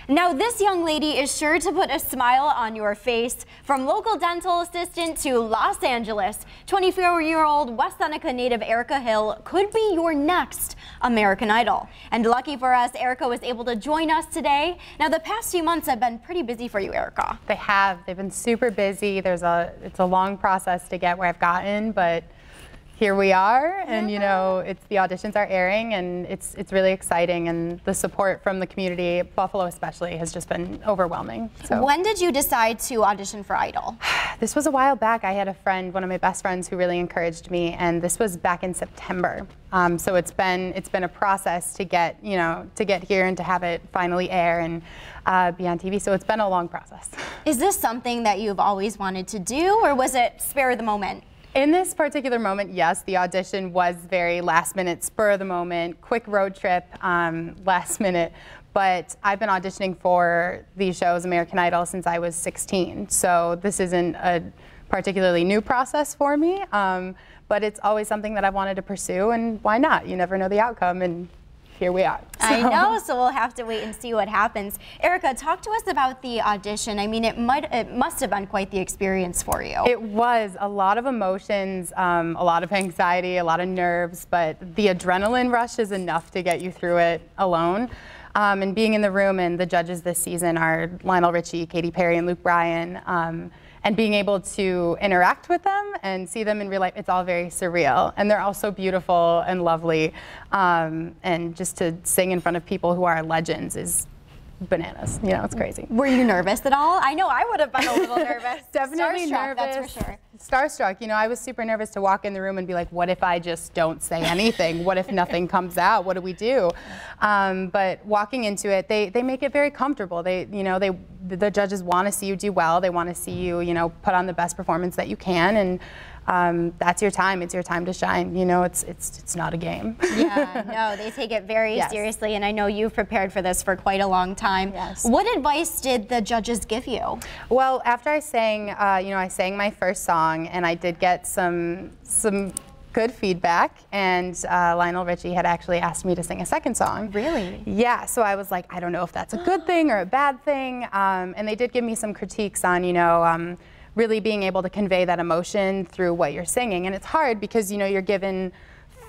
Now, this young lady is sure to put a smile on your face. From local dental assistant to Los Angeles, 24-year-old West Seneca native Erika Hill could be your next American Idol. And lucky for us, Erika was able to join us today. Now, the past few months have been pretty busy for you, Erika. They have. They've been super busy. It's a long process to get where I've gotten, but here we are, and you know, the auditions are airing, and it's really exciting, and the support from the community, Buffalo especially, has just been overwhelming. So. When did you decide to audition for Idol? This was a while back. I had a friend, one of my best friends, who really encouraged me, and this was back in September. So it's been a process to get here and to have it finally air and be on TV. So it's been a long process. Is this something that you've always wanted to do, or was it spur of the moment? In this particular moment, yes, the audition was very last minute, spur of the moment, quick road trip, last minute. But I've been auditioning for these shows, American Idol, since I was 16. So this isn't a particularly new process for me, but it's always something that I've wanted to pursue, and why not? You never know the outcome, and here we are. So. I know, so we'll have to wait and see what happens. Erika, talk to us about the audition. I mean, it must have been quite the experience for you. It was a lot of emotions, a lot of anxiety, a lot of nerves, but the adrenaline rush is enough to get you through it alone. And being in the room, and the judges this season are Lionel Richie, Katy Perry, and Luke Bryan. And being able to interact with them and see them in real life, it's all very surreal. And they're all so beautiful and lovely. And just to sing in front of people who are legends is bananas. You know, it's crazy. Were you nervous at all? I know I would have been a little nervous. Definitely Starstruck, nervous. that's for sure. Starstruck. You know, I was super nervous to walk in the room and be like, what if I just don't say anything? What if nothing comes out? What do we do? But walking into it, they make it very comfortable. The judges want to see you do well. They want to see you, put on the best performance that you can, and that's your time. It's your time to shine. You know, it's not a game. Yeah, no, they take it very seriously, and I know you've prepared for this for quite a long time. Yes. What advice did the judges give you? Well, after I sang, I sang my first song, and I did get some good feedback, and Lionel Richie had actually asked me to sing a second song. Really? Yeah, so I was like, I don't know if that's a good thing or a bad thing, and they did give me some critiques on, really being able to convey that emotion through what you're singing. And it's hard because, you're given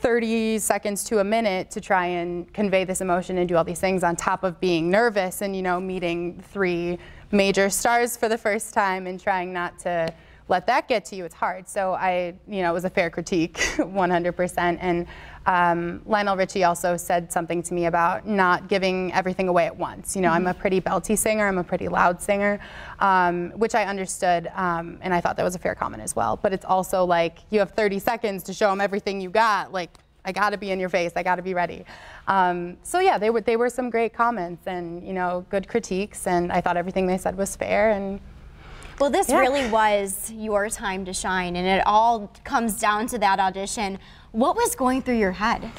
30 seconds to a minute to try and convey this emotion and do all these things on top of being nervous and, meeting 3 major stars for the first time and trying not to let that get to you. It's hard. So it was a fair critique, 100%. And Lionel Richie also said something to me about not giving everything away at once. I'm a pretty belty singer. I'm a pretty loud singer, which I understood, and I thought that was a fair comment as well. But it's also like, you have 30 seconds to show them everything you got. Like, I got to be in your face. I got to be ready. So yeah, they were some great comments and good critiques. And I thought everything they said was fair. And well, this really was your time to shine, and it all comes down to that audition. What was going through your head?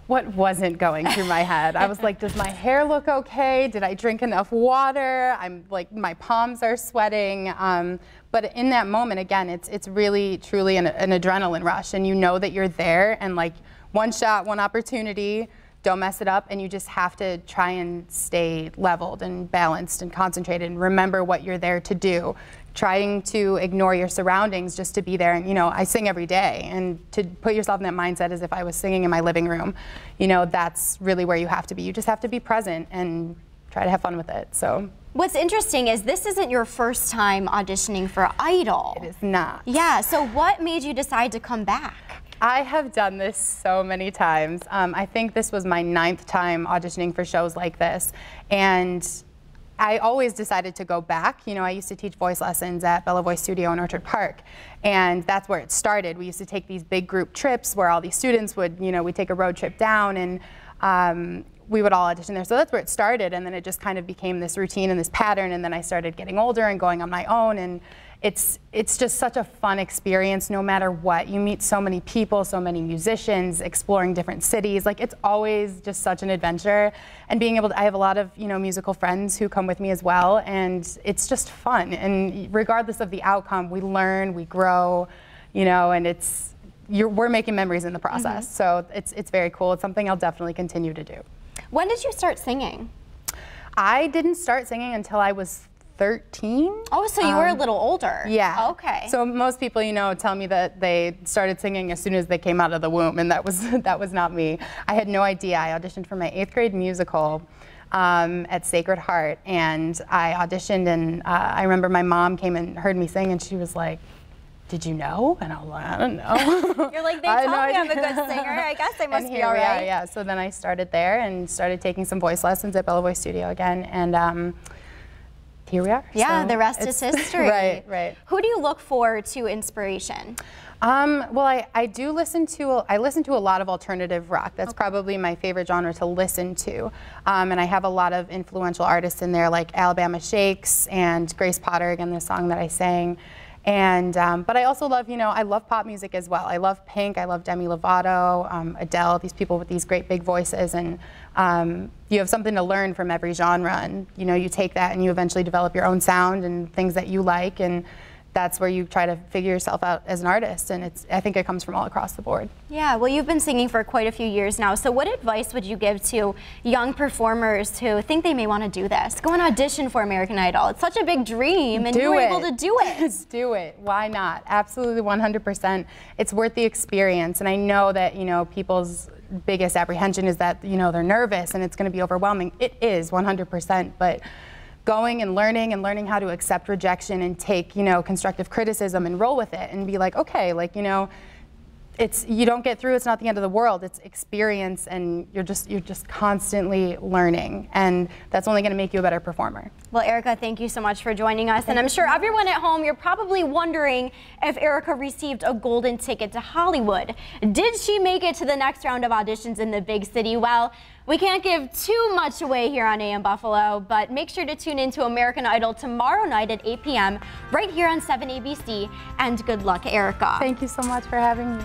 What wasn't going through my head? I was like, does my hair look okay? Did I drink enough water? I'm like, my palms are sweating. But in that moment, again, it's really, truly an adrenaline rush, and you know that you're there, and like, one shot, one opportunity, don't mess it up, and you just have to try and stay leveled and balanced and concentrated and remember what you're there to do. Trying to ignore your surroundings just to be there. And I sing every day, and to put yourself in that mindset as if I was singing in my living room, that's really where you have to be. You just have to be present and try to have fun with it. So. What's interesting is this isn't your first time auditioning for Idol. It is not. Yeah, so what made you decide to come back? I have done this so many times. I think this was my 9th time auditioning for shows like this, and I always decided to go back. I used to teach voice lessons at Bella Voice Studio in Orchard Park, and that's where it started. We used to take these big group trips where all these students would, we'd take a road trip down, and we would all audition there. So that's where it started, and then it just kind of became this routine and this pattern, and then I started getting older and going on my own, and it's just such a fun experience no matter what. You meet so many people, so many musicians, exploring different cities. Like, it's always just such an adventure. And being able to, I have a lot of, musical friends who come with me as well, and it's just fun. And regardless of the outcome, we learn, we grow, and we're making memories in the process. So it's very cool. It's something I'll definitely continue to do. When did you start singing? I didn't start singing until I was 13. Oh, so you were a little older. Yeah. Okay. So most people, you know, tell me that they started singing as soon as they came out of the womb, and that was not me. I had no idea. I auditioned for my 8th grade musical at Sacred Heart, and I auditioned, and I remember my mom came and heard me sing, and she was like, "Did you know?" And I was like, "I don't know." You're like, they told me I'm a good singer. I guess I must be all right. Yeah. So then I started there and started taking some voice lessons at Bella Voice Studio again, and here we are. Yeah, so the rest is history. Right. Who do you look for to inspiration? Well, I listen to a lot of alternative rock. That's probably my favorite genre to listen to. And I have a lot of influential artists in there, like Alabama Shakes and Grace Potter, again, the song that I sang. And but I also love, you know, I love pop music as well. I love Pink, I love Demi Lovato, Adele, these people with these great big voices, and you have something to learn from every genre, and you know, you take that and you eventually develop your own sound and things that you like, and that's where you try to figure yourself out as an artist, and I think it comes from all across the board. Yeah, well, you've been singing for quite a few years now, so what advice would you give to young performers who think they may want to do this? Go and audition for American Idol. It's such a big dream, and you were able to do it. Do it. Why not? Absolutely, 100%. It's worth the experience, and I know that, you know, people's biggest apprehension is that, you know, they're nervous and it's going to be overwhelming. It is 100%, but going and learning how to accept rejection and take, you know, constructive criticism and roll with it and be like, okay, like, you know, you don't get through, it's not the end of the world. It's experience, and you're just constantly learning, and that's only going to make you a better performer. Well, Erika, thank you so much for joining us, and I'm sure everyone at home, you're probably wondering if Erika received a golden ticket to Hollywood. Did she make it to the next round of auditions in the big city? Well, we can't give too much away here on AM Buffalo, but make sure to tune into American Idol tomorrow night at 8 p.m. right here on 7 ABC, and good luck, Erika. Thank you so much for having me.